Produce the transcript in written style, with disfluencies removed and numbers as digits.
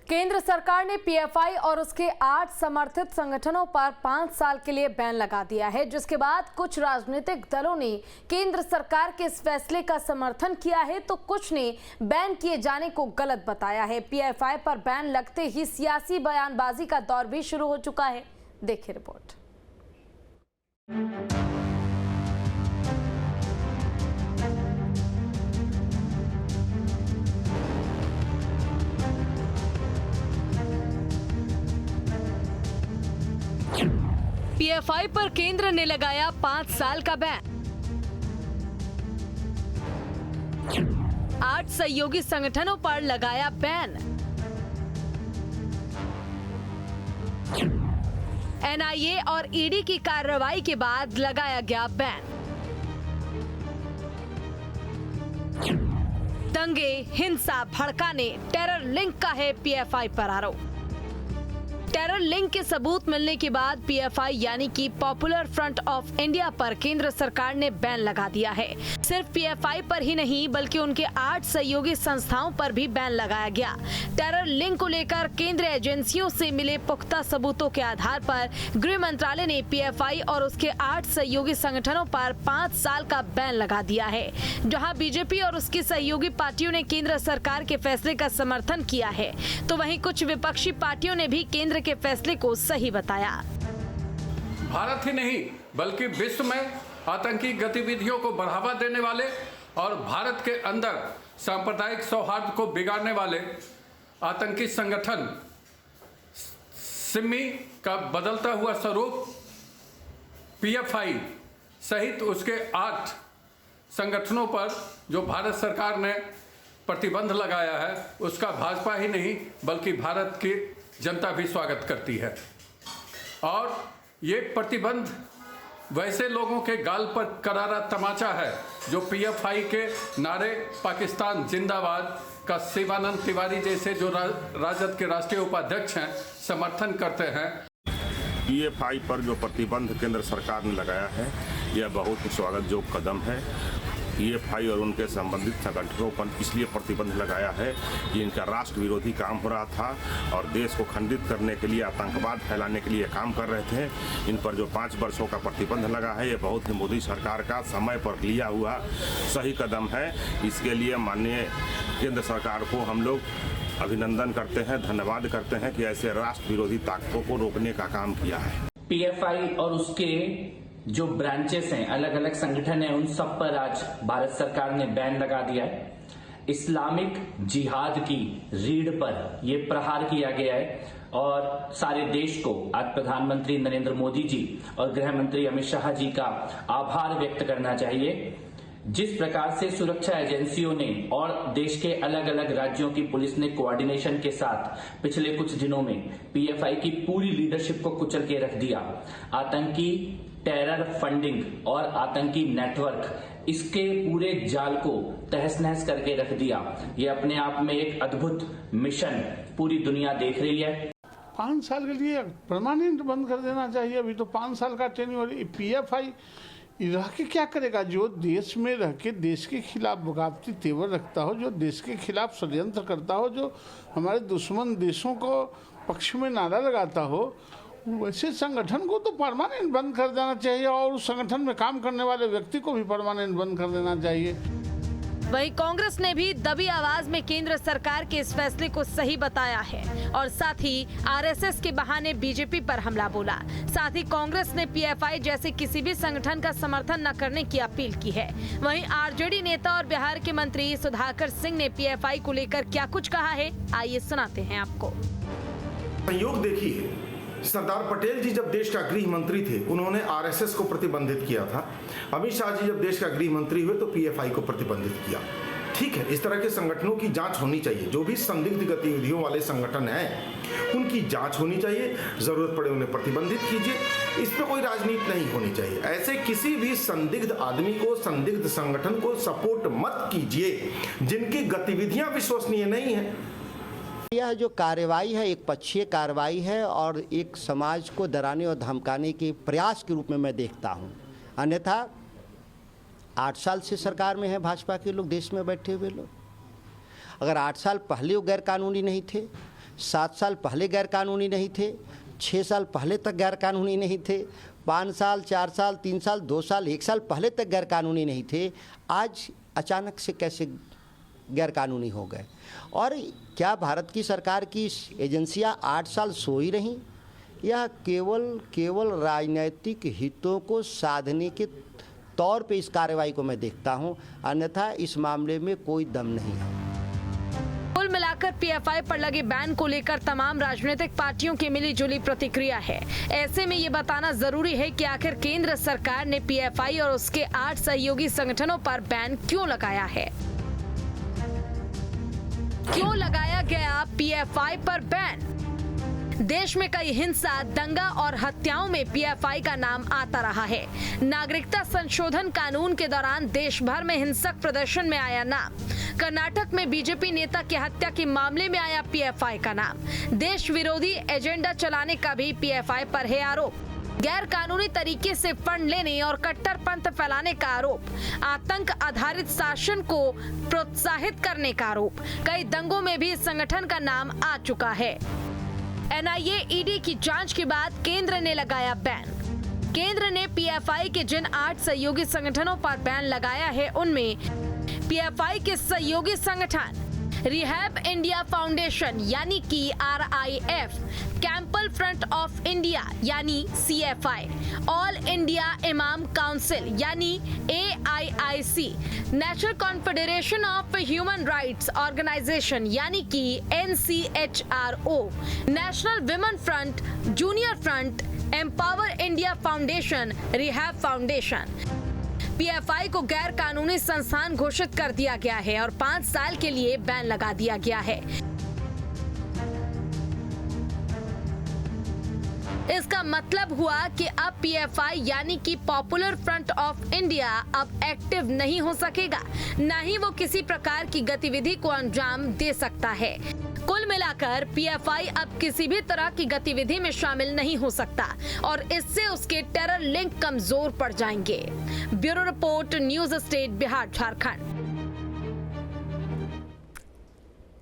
केंद्र सरकार ने पीएफआई और उसके 8 समर्थित संगठनों पर 5 साल के लिए बैन लगा दिया है, जिसके बाद कुछ राजनीतिक दलों ने केंद्र सरकार के इस फैसले का समर्थन किया है तो कुछ ने बैन किए जाने को गलत बताया है। पीएफआई पर बैन लगते ही सियासी बयानबाजी का दौर भी शुरू हो चुका है। देखिए रिपोर्ट। पीएफआई पर केंद्र ने लगाया 5 साल का बैन। 8 सहयोगी संगठनों पर लगाया बैन। एनआईए और ईडी की कार्रवाई के बाद लगाया गया बैन। दंगे, हिंसा भड़काने, टेरर लिंक का है पीएफआई पर आरोप। टेरर लिंक के सबूत मिलने के बाद पीएफआई यानी कि पॉपुलर फ्रंट ऑफ इंडिया पर केंद्र सरकार ने बैन लगा दिया है। सिर्फ पीएफआई पर ही नहीं बल्कि उनके 8 सहयोगी संस्थाओं पर भी बैन लगाया गया। टेरर लिंक को लेकर केंद्रीय एजेंसियों से मिले पुख्ता सबूतों के आधार पर गृह मंत्रालय ने पीएफआई और उसके 8 सहयोगी संगठनों पर 5 साल का बैन लगा दिया है। जहां बीजेपी और उसकी सहयोगी पार्टियों ने केंद्र सरकार के फैसले का समर्थन किया है, तो वहीं कुछ विपक्षी पार्टियों ने भी केंद्र के फैसले को सही बताया। भारत ही नहीं बल्कि विश्व में आतंकी गतिविधियों को बढ़ावा देने वाले और भारत के अंदर सांप्रदायिक सौहार्द को बिगाड़ने वाले आतंकी संगठन सिमी का बदलता हुआ स्वरूप पीएफआई सहित उसके 8 संगठनों पर जो भारत सरकार ने प्रतिबंध लगाया है, उसका भाजपा ही नहीं बल्कि भारत की जनता भी स्वागत करती है। और ये प्रतिबंध वैसे लोगों के गाल पर करारा तमाचा है जो पीएफआई के नारे पाकिस्तान जिंदाबाद का शिवानंद तिवारी जैसे जो राजद के राष्ट्रीय उपाध्यक्ष हैं समर्थन करते हैं। पीएफआई पर जो प्रतिबंध केंद्र सरकार ने लगाया है, यह बहुत ही स्वागत योग्य कदम है। पीएफआई और उनके संबंधित संगठनों पर इसलिए प्रतिबंध लगाया है कि इनका राष्ट्र विरोधी काम हो रहा था और देश को खंडित करने के लिए, आतंकवाद फैलाने के लिए काम कर रहे थे। इन पर जो 5 वर्षों का प्रतिबंध लगा है, ये बहुत ही मोदी सरकार का समय पर लिया हुआ सही कदम है। इसके लिए माननीय केंद्र सरकार को हम लोग अभिनंदन करते हैं, धन्यवाद करते हैं कि ऐसे राष्ट्र विरोधी ताकतों को रोकने का काम किया है। पीएफआई और उसके जो ब्रांचेस हैं, अलग अलग संगठन हैं, उन सब पर आज भारत सरकार ने बैन लगा दिया है। इस्लामिक जिहाद की रीढ़ पर यह प्रहार किया गया है और सारे देश को आज प्रधानमंत्री नरेंद्र मोदी जी और गृह मंत्री अमित शाह जी का आभार व्यक्त करना चाहिए। जिस प्रकार से सुरक्षा एजेंसियों ने और देश के अलग अलग राज्यों की पुलिस ने कोऑर्डिनेशन के साथ पिछले कुछ दिनों में पीएफआई की पूरी लीडरशिप को कुचल के रख दिया, आतंकी टेरर फंडिंग और आतंकी नेटवर्क, इसके पूरे जाल को तहस नहस करके रख दिया। ये अपने आप में एक अद्भुत मिशन पूरी दुनिया देख रही है। 5 साल के लिए परमानेंट बंद कर देना चाहिए। अभी तो 5 साल का टेन्योर। पीएफआई रह के क्या करेगा? जो देश में रह के देश के खिलाफ बगावती तेवर रखता हो, जो देश के खिलाफ षड्यंत्र करता हो, जो हमारे दुश्मन देशों को पक्ष में नारा लगाता हो, वैसे संगठन को तो परमानेंट बंद कर देना चाहिए और उस संगठन में काम करने वाले व्यक्ति को भी परमानेंट बंद कर देना चाहिए। वहीं कांग्रेस ने भी दबी आवाज में केंद्र सरकार के इस फैसले को सही बताया है और साथ ही आरएसएस के बहाने बीजेपी पर हमला बोला। साथ ही कांग्रेस ने पीएफआई जैसे किसी भी संगठन का समर्थन न करने की अपील की है। वहीं आरजेडी नेता और बिहार के मंत्री सुधाकर सिंह ने पीएफआई को लेकर क्या कुछ कहा है, आइए सुनाते हैं आपको। संयोग देखिए, सरदार पटेल जी जब देश का गृह मंत्री थे, उन्होंने आरएसएस को प्रतिबंधित किया था। अमित शाह जी जब देश का गृह मंत्री हुए तो पीएफआई को प्रतिबंधित किया। ठीक है, इस तरह के संगठनों की जांच होनी चाहिए। जो भी संदिग्ध गतिविधियों वाले संगठन हैं, उनकी जांच होनी चाहिए। जरूरत पड़े उन्हें प्रतिबंधित कीजिए। इस पर कोई राजनीति नहीं होनी चाहिए। ऐसे किसी भी संदिग्ध आदमी को, संदिग्ध संगठन को सपोर्ट मत कीजिए जिनकी गतिविधियां विश्वसनीय नहीं है। यह जो कार्रवाई है एक पक्षीय कार्रवाई है और एक समाज को डराने और धमकाने के प्रयास के रूप में मैं देखता हूं। अन्यथा 8 साल से सरकार में है भाजपा के लोग, देश में बैठे हुए लोग। अगर 8 साल पहले वो गैर कानूनी नहीं थे 7 साल पहले गैरकानूनी नहीं थे, 6 साल पहले तक गैरकानूनी नहीं थे, 5 साल, 4 साल, 3 साल, 2 साल, 1 साल पहले तक गैरकानूनी नहीं थे, आज अचानक से कैसे गैरकानूनी हो गए? और क्या भारत की सरकार की एजेंसियां 8 साल सो ही रहीं? यह केवल राजनीतिक हितों को साधने के तौर पे इस कार्रवाई को मैं देखता हूं, अन्यथा इस मामले में कोई दम नहीं है। कुल मिलाकर पीएफआई पर लगे बैन को लेकर तमाम राजनीतिक पार्टियों की मिलीजुली प्रतिक्रिया है। ऐसे में ये बताना जरूरी है कि आखिर केंद्र सरकार ने पीएफआई और उसके 8 सहयोगी संगठनों पर बैन क्यों लगाया है? क्यों लगाया गया पीएफआई पर बैन? देश में कई हिंसा, दंगा और हत्याओं में पीएफआई का नाम आता रहा है। नागरिकता संशोधन कानून के दौरान देश भर में हिंसक प्रदर्शन में आया नाम। कर्नाटक में बीजेपी नेता की हत्या के मामले में आया पीएफआई का नाम। देश विरोधी एजेंडा चलाने का भी पीएफआई पर है आरोप। गैर कानूनी तरीके से फंड लेने और कट्टरपंथ फैलाने का आरोप, आतंक आधारित शासन को प्रोत्साहित करने का आरोप। कई दंगों में भी इस संगठन का नाम आ चुका है। एनआईए, ईडी की जांच के बाद केंद्र ने लगाया बैन। केंद्र ने पीएफआई के जिन 8 सहयोगी संगठनों पर बैन लगाया है, उनमें पीएफआई के सहयोगी संगठन रिहैब इंडिया फाउंडेशन यानी कि RIF, campus front of India यानी CFI, all India imam council यानी AIIC, National Confederation of Human Rights Organisation यानी कि NCHRO, National Women Front, junior front, Empower India Foundation, Rehab Foundation. PFI को गैर कानूनी संस्थान घोषित कर दिया गया है और 5 साल के लिए बैन लगा दिया गया है। इसका मतलब हुआ कि अब पीएफआई यानी कि पॉपुलर फ्रंट ऑफ इंडिया अब एक्टिव नहीं हो सकेगा, न ही वो किसी प्रकार की गतिविधि को अंजाम दे सकता है। कुल मिलाकर पीएफआई अब किसी भी तरह की गतिविधि में शामिल नहीं हो सकता और इससे उसके टेरर लिंक कमजोर पड़ जाएंगे। Bureau report, news state, Bihar, Jharkhand.